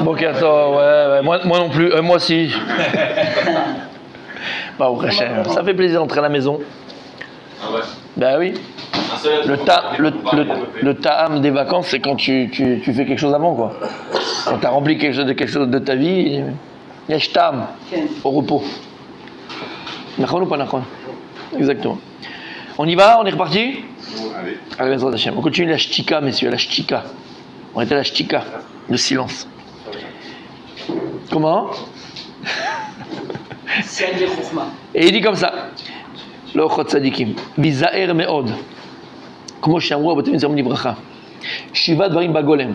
Boker Tov, ouais, moi non plus, moi aussi. Bah, au Hachem, ça fait plaisir d'entrer à la maison. Ah ouais. Bah oui. Le ta'am des vacances, c'est quand tu fais quelque chose avant, quoi. Quand tu as rempli quelque chose de ta vie, yesh ta'am, au repos. Nachon ou pas nachon? Exactement. On y va, on est reparti? Allez. Allez, Bezrat Hashem. On continue la shtika, messieurs, la shtika. On était à la shtika, le silence. Comment? Et il dit comme ça. לא אוחות צדיקים, ויזהר מאוד, כמו שאמרו אבותינו זיכרונם לברכה, 7 דברים בגולם.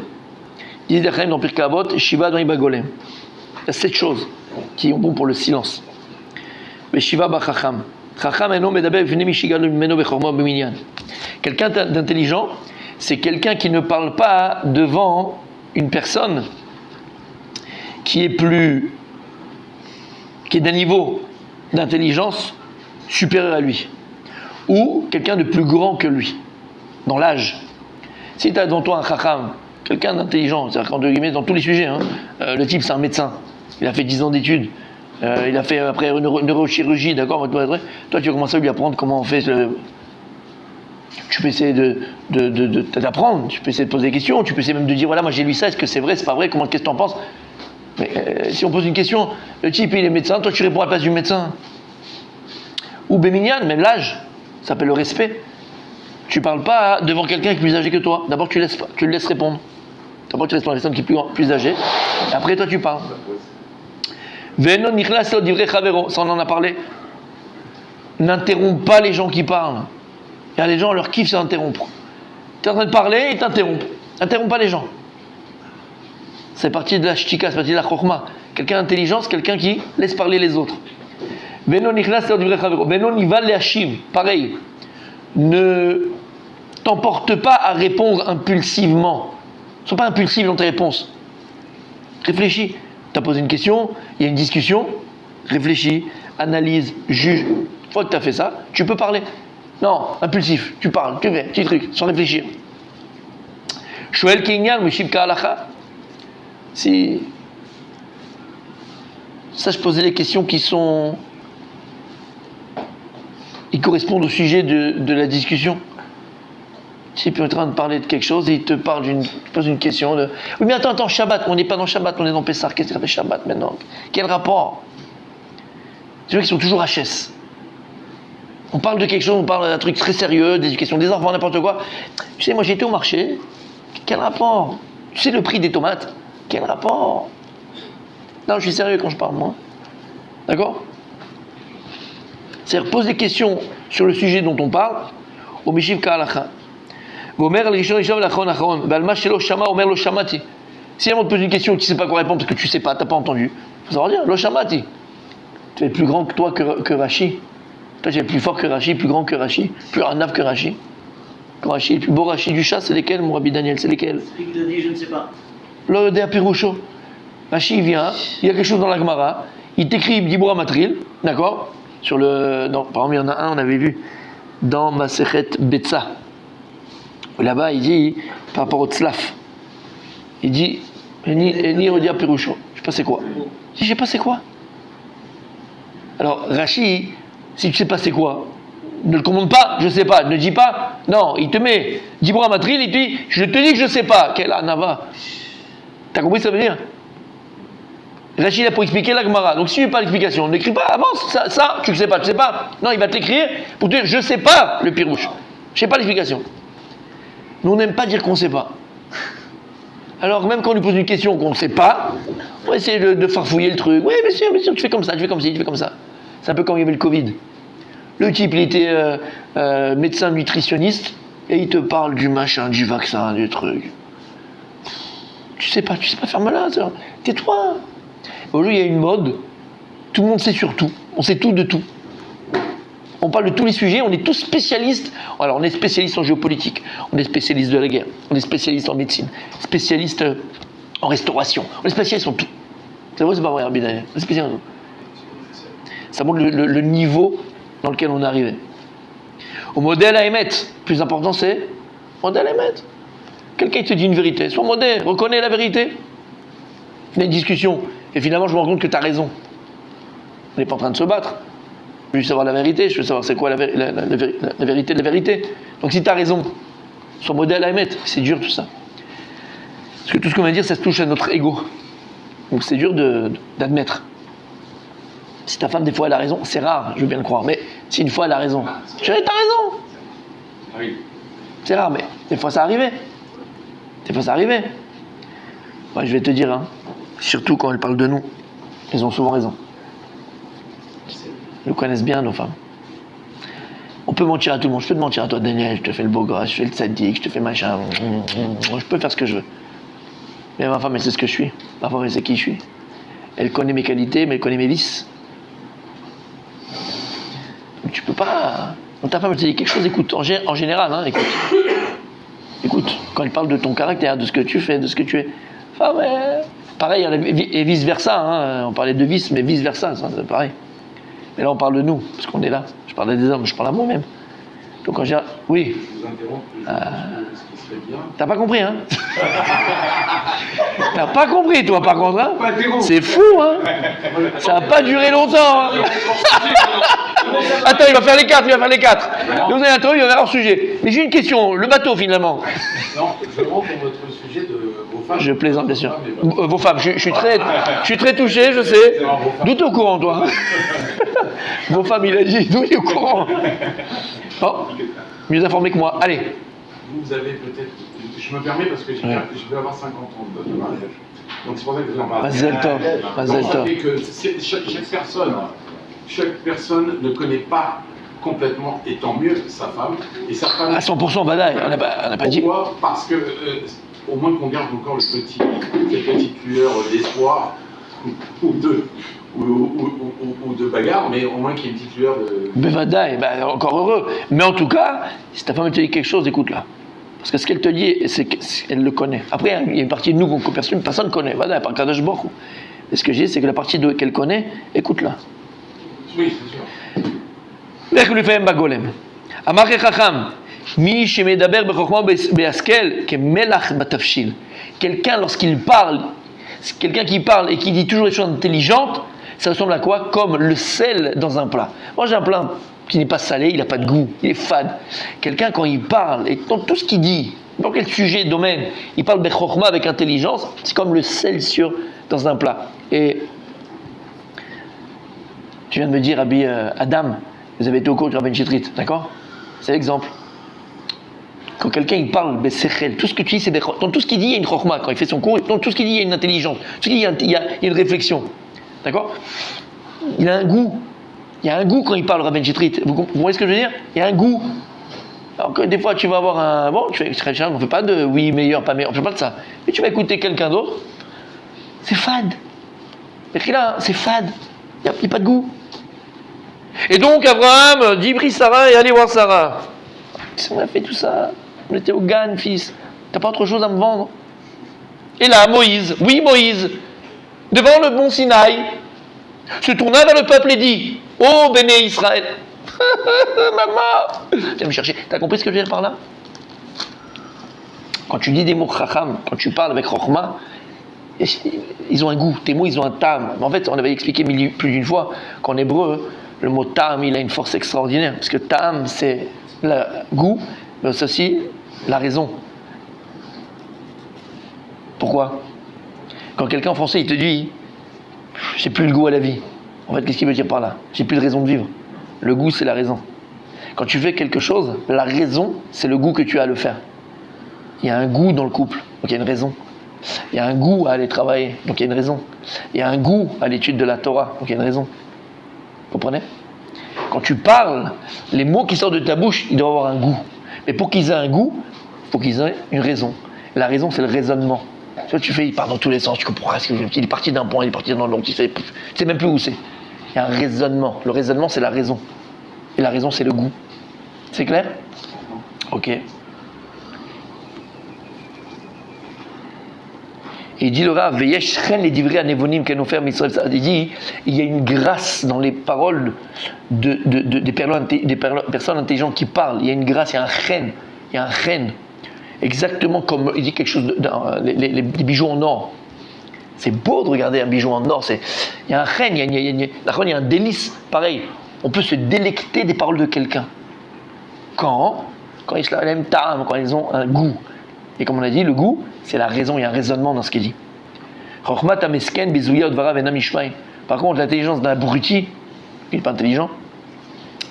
Disent les Chaim dans Pirkei Avot, 7 דברים בגולם. Il y a 7 choses qui sont bonnes pour le silence. ו7 בחכם. חכם אינו מדבר בפני מי שיגאל ממנו בחוכמה ובמניין. Quelqu'un d'intelligent, c'est quelqu'un qui ne parle pas devant une personne qui est d'un niveau d'intelligence supérieur à lui, ou quelqu'un de plus grand que lui, dans l'âge. Si tu as devant toi un chacham, quelqu'un d'intelligent, c'est-à-dire qu'entre guillemets, dans tous les sujets, le type c'est un médecin, il a fait 10 ans d'études, il a fait après neurochirurgie, d'accord, toi tu vas commencer à lui apprendre comment on fait tu peux essayer d'apprendre, tu peux essayer de poser des questions, tu peux essayer même de dire voilà, moi j'ai lu ça, est-ce que c'est vrai, c'est pas vrai, qu'est-ce que tu en penses? Mais si on pose une question, le type il est médecin, toi tu réponds à la place du médecin. Ou Béminian, même l'âge, ça s'appelle le respect. Tu parles pas devant quelqu'un qui est plus âgé que toi. D'abord, tu le laisses répondre. D'abord, tu laisses la personne qui est plus âgée. Et après, toi, tu parles. Venon nichlas lo divrei chavero, ça on en a parlé. N'interromps pas les gens qui parlent. Il y a des gens, leur kiff, c'est d'interrompre. Tu es en train de parler, ils t'interrompent. N'interromps pas les gens. C'est parti de la shtika, c'est parti de la chokhma. Quelqu'un d'intelligent, c'est quelqu'un qui laisse parler les autres. Venon nichlas lo divrei chavero. Venon nival le'ashiv. Pareil. Ne t'emporte pas à répondre impulsivement. Ne sois pas impulsif dans tes réponses. Réfléchis. Tu as posé une question, il y a une discussion. Réfléchis, analyse, juge. Une fois que tu as fait ça, tu peux parler. Non, impulsif. Tu parles, tu fais, petit truc, sans réfléchir. Shoel Kenyan, Meshiv Ka'alacha. Si. Ça, je posais les questions qui correspondent au sujet de la discussion. Si tu es en train de parler de quelque chose et il te pose une question de... Oui mais attends, Shabbat, on n'est pas dans Shabbat, on est dans Pessah, qu'est-ce que ça fait Shabbat maintenant? Quel rapport? C'est vrai qu'ils sont toujours HS. On parle de quelque chose, on parle d'un truc très sérieux, d'éducation des enfants, n'importe quoi. Tu sais, moi j'ai été au marché, quel rapport? Tu sais le prix des tomates? Quel rapport? Non, je suis sérieux quand je parle, moi. D'accord? C'est-à-dire, pose des questions sur le sujet dont on parle, au Meshiv Ka'alacha. Si on te pose une question et tu ne sais pas quoi répondre parce que tu ne sais pas, tu n'as pas entendu, il faut savoir dire, lo shamati. Tu es plus grand que toi que Rashi. Toi, tu es plus fort que Rashi, plus grand que Rashi, plus arnav que Rashi. Rashi, le plus beau Rashi du chat, c'est lesquels, mon Rabbi Daniel? C'est lesquels? Celui qui te dit, je ne sais pas. Le Dea Pirusho. Rashi, il vient, il y a quelque chose dans la Gemara, il t'écrit Dibura Matril, d'accord? Non, par exemple, il y en a un, on avait vu, dans Masechet Betsa. Là-bas, il dit, par rapport au tzlaf, il dit, Eni Rodia Pirusho. Je sais pas c'est quoi. Je dis, je sais pas c'est quoi. Alors, Rashi, si tu sais pas c'est quoi, ne le commande pas, je sais pas, ne dis pas, non, il te met Dibura Matril, il te dit, je te dis que je sais pas. Quel anava. T'as compris ce que ça veut dire? Rashi, il a pour expliquer la Gemara. Donc, si tu n'as pas l'explication, n'écris pas, avance, ça, tu ne sais pas, tu sais pas. Non, il va te l'écrire pour te dire, je sais pas le pirouche. Je sais pas l'explication. Nous, on n'aime pas dire qu'on ne sait pas. Alors, même quand on lui pose une question qu'on ne sait pas, on va essayer de farfouiller le truc. Oui, bien sûr, tu fais comme ça, tu fais comme ci, tu fais comme ça. C'est un peu comme il y avait le Covid. Le type, il était médecin nutritionniste et il te parle du machin, du vaccin, du truc. Tu sais pas faire malin, ça. Tais-toi. Aujourd'hui, il y a une mode, tout le monde sait sur tout, on sait tout de tout. On parle de tous les sujets, on est tous spécialistes. Alors, on est spécialiste en géopolitique, on est spécialiste de la guerre, on est spécialiste en médecine, spécialiste en restauration, on est spécialiste en tout. C'est vrai, c'est pas vrai, Rabbi Daniel, on est spécialiste en tout. Ça montre le niveau dans lequel on est arrivé. Au modèle à émettre, le plus important c'est modèle à émettre. Quelqu'un te dit une vérité, sois modèle, reconnais la vérité. On a une discussion, et finalement je me rends compte que tu as raison. On n'est pas en train de se battre. Je veux savoir la vérité, je veux savoir c'est quoi la vérité de la vérité. Donc si tu as raison, son modèle à émettre, c'est dur tout ça. Parce que tout ce qu'on va dire, ça se touche à notre ego. Donc c'est dur d'admettre. Si ta femme, des fois, elle a raison, c'est rare, je veux bien le croire, mais si une fois elle a raison, chérie, t'as raison. Oui. C'est rare, mais des fois ça arrivait. Des fois ça arrivait. Moi, je vais te dire, hein, surtout quand elles parlent de nous, elles ont souvent raison. Elles nous connaissent bien, nos femmes. On peut mentir à tout le monde. Je peux te mentir à toi, Daniel, je te fais le beau gosse, je fais le sadique, je te fais machin. Je peux faire ce que je veux. Mais ma femme, elle sait ce que je suis. Ma femme, elle sait qui je suis. Elle connaît mes qualités, mais elle connaît mes vices. Donc tu peux pas... Quand ta femme te dit quelque chose, écoute, en général, hein, écoute. Écoute, quand elle parle de ton caractère, de ce que tu fais, de ce que tu es. Enfin, ouais. Pareil, et vice-versa, hein, on parlait de vice, mais vice-versa, c'est pareil. Mais là, on parle de nous, parce qu'on est là. Je parle des hommes, je parle à moi-même. Donc quand j'ai... Oui. Je vous interromps, ce qui serait bien. T'as pas compris, hein? T'as pas compris, toi, par contre, hein? C'est fou, hein? Ça va pas durer longtemps, hein? Attends, il va faire les quatre. Donc, vous avez il va faire un sujet. Mais j'ai une question, le bateau, finalement. Non, je rentre dans votre sujet de vos femmes. Je plaisante, bien sûr. Vos femmes, je suis très touché, je sais. D'où t'es au courant, toi? Vos femmes, il a dit, d'où il est au courant? Oh, mieux informé que moi. Allez. Vous avez peut-être... Je me permets parce que je vais avoir 50 ans de mariage. Donc c'est pour ça que je vous en parle. Mazel tov. Mazel Ça tov. fait que chaque personne ne connaît pas complètement, et tant mieux, sa femme. Et sa femme... À 100%, badaï, on n'a pas dit. Pourquoi? Parce que, au moins qu'on garde encore cette petite lueur d'espoir ou de bagarre, mais au moins qu'il y ait une petite lueur de... Bevadaï, encore heureux. Mais en tout cas, si ta femme te dit quelque chose, écoute-la. Parce que ce qu'elle te dit, c'est qu'elle le connaît. Après, il y a une partie de nous que personne ne connaît. Voilà, par Kadosh Baruch Hu. Et ce que je dis, c'est que la partie qu'elle connaît, écoute-la. Oui, c'est sûr. Lech לפעמים בגולם. אמר חכם, מי שמדבר בחוכמה בהשכל כמלח בתבשיל. Quelqu'un, lorsqu'il parle, quelqu'un qui parle et qui dit toujours des choses intelligentes, ça ressemble à quoi? Comme le sel dans un plat. Moi, j'ai un plat qui n'est pas salé, il n'a pas de goût, il est fade. Quelqu'un, quand il parle, et dans tout ce qu'il dit, dans quel sujet, domaine, il parle bechokma avec intelligence, c'est comme le sel dans un plat. Et tu viens de me dire, Rabbi Adam, vous avez été au cours du Rabbi Chitrit, d'accord? C'est l'exemple. Quand quelqu'un il parle bessechel, tout ce que tu dis, c'est dans tout ce qu'il dit, il y a une chokma. Quand il fait son cours, dans tout ce qu'il dit, il y a une intelligence. Tout ce qu'il dit, il y a une réflexion. D'accord? Il a un goût. Il y a un goût quand il parle, Rabbi Chitrit. Vous voyez ce que je veux dire? Il y a un goût. Alors que des fois, tu vas avoir un... Bon, tu fais, on ne fait pas de oui, meilleur, pas meilleur, on ne fait pas de ça. Mais tu vas écouter quelqu'un d'autre, c'est fade. Et là, c'est fade. Il n'y a pas de goût. Et donc, Abraham dit, prie Sarah et allez voir Sarah. On a fait tout ça. On était au Gan, fils. T'as pas autre chose à me vendre? Et là, Moïse, devant le mont Sinaï, se tourna vers le peuple et dit, ô béné Israël, maman, viens me chercher. T'as compris ce que je veux dire par là? Quand tu dis des mots chacham, quand tu parles avec chokhma, ils ont un goût. Tes mots, ils ont un tam. En fait, on avait expliqué plus d'une fois qu'en hébreu, le mot tam, il a une force extraordinaire. Parce que tam, c'est le goût, mais c'est aussi la raison. Pourquoi? Quand quelqu'un en français, il te dit « j'ai plus le goût à la vie », en fait, qu'est-ce qu'il veut dire par là? J'ai plus de raison de vivre. Le goût, c'est la raison. Quand tu fais quelque chose, la raison, c'est le goût que tu as à le faire. Il y a un goût dans le couple, donc il y a une raison. Il y a un goût à aller travailler, donc il y a une raison. Il y a un goût à l'étude de la Torah, donc il y a une raison. Vous comprenez? Quand tu parles, les mots qui sortent de ta bouche, ils doivent avoir un goût. Mais pour qu'ils aient un goût, il faut qu'ils aient une raison. La raison, c'est le raisonnement. Tu vois, tu fais, il part dans tous les sens, tu comprends pas ce qu'il est parti d'un point, il est parti dans l'autre, tu sais même plus où c'est. Il y a un raisonnement. Le raisonnement, c'est la raison. Et la raison, c'est le goût. C'est clair? Ok. Et il dit le Rav, il dit, il y a une grâce dans les paroles des personnes intelligentes qui parlent. Il y a une grâce, il y a un chen. Il y a un chen. Exactement comme il dit quelque chose, des bijoux en or. C'est beau de regarder un bijou en or. Il y a un règne, il y a un délice. Pareil, on peut se délecter des paroles de quelqu'un. Quand ils ont un goût. Et comme on a dit, le goût, c'est la raison, il y a un raisonnement dans ce qu'il dit. Par contre, l'intelligence d'un abruti, il n'est pas intelligent,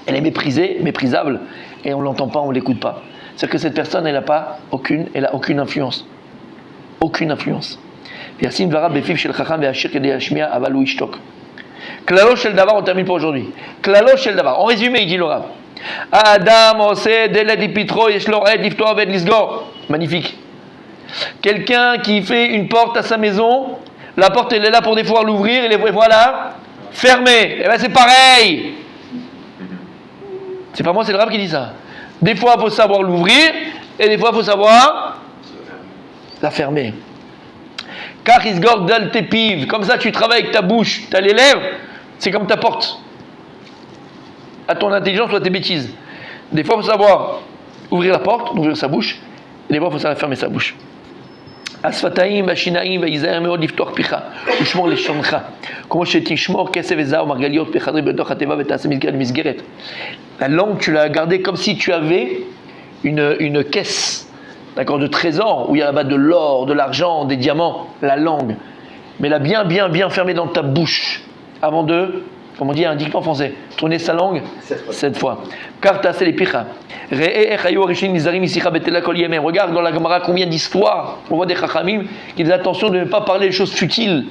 elle est méprisée, méprisable, et on ne l'entend pas, on ne l'écoute pas. C'est-à-dire que cette personne, elle n'a aucune influence. Aucune influence. Klalo shel davar, on termine pour aujourd'hui. Klalo shel davar. En résumé, il dit le Rav. Adam ose delet lipitro yeshlo ed lifto aved lisgor. Magnifique. Quelqu'un qui fait une porte à sa maison, la porte elle est là pour des fois l'ouvrir et les voilà fermée. Et bien c'est pareil. C'est pas moi, c'est le Rav qui dit ça. Des fois il faut savoir l'ouvrir et des fois il faut savoir la fermer. Car isgor dal tepiv. Comme ça tu travailles avec ta bouche, tu as les lèvres, c'est comme ta porte. À ton intelligence ou à tes bêtises. Des fois il faut savoir ouvrir la porte, ouvrir sa bouche, et des fois il faut savoir fermer sa bouche. השפתיים והשיניים והיזהר מאוד לפתוח פיך ושמור לשונך כמו שתשמור כסף וזהב ומרגליות בחדרי בתוך התיבה ותעשה מסגרת. La langue tu l'as gardée comme si tu avais une caisse, d'accord, de trésors où il y a là-bas de l'or, de l'argent, des diamants, la langue, mais la bien fermée dans ta bouche avant de, comme on dit un dicton français, tourner sa langue 7 fois. Car t'as les picha. Regarde dans la Gemara combien d'histoires on voit des chachamim qui disent attention de ne pas parler des choses futiles.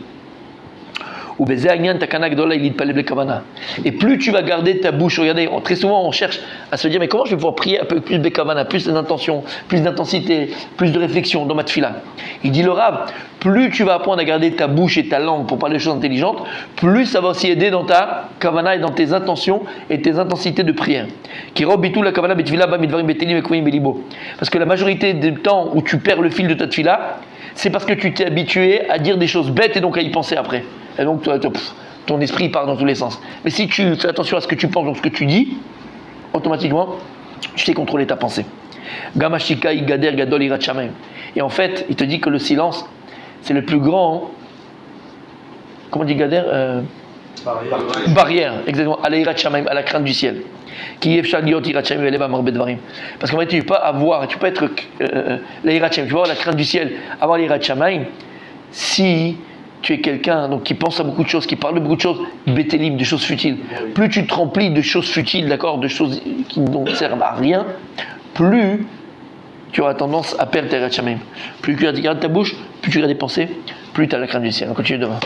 Et plus tu vas garder ta bouche, regardez, très souvent on cherche à se dire mais comment je vais pouvoir prier un peu plus de kavana, plus d'intention, plus d'intensité, plus de réflexion dans ma tefila. Il dit le Rav, plus tu vas apprendre à garder ta bouche et ta langue pour parler des choses intelligentes, plus ça va aussi aider dans ta kavana et dans tes intentions et tes intensités de prière. Parce que la majorité du temps où tu perds le fil de ta tefila, c'est parce que tu t'es habitué à dire des choses bêtes et donc à y penser après. Et donc ton esprit part dans tous les sens. Mais si tu fais attention à ce que tu penses, donc ce que tu dis, automatiquement, tu sais contrôler ta pensée. Et en fait, il te dit que le silence, c'est le plus grand, comment on dit Gader barrière, exactement, à la crainte du ciel. Parce qu'en fait, tu ne peux pas avoir, tu peux être tu peux avoir la crainte du ciel, avoir l'Irat Shamaim, si tu es quelqu'un donc, qui pense à beaucoup de choses, qui parle de beaucoup de choses, bétélim, de choses futiles. Plus tu te remplis de choses futiles, d'accord, de choses qui ne servent à rien, plus tu auras tendance à perdre tes Irat Shamaim. Plus tu gardes ta bouche, plus tu gardes tes pensées, plus tu as la crainte du ciel. On continue demain.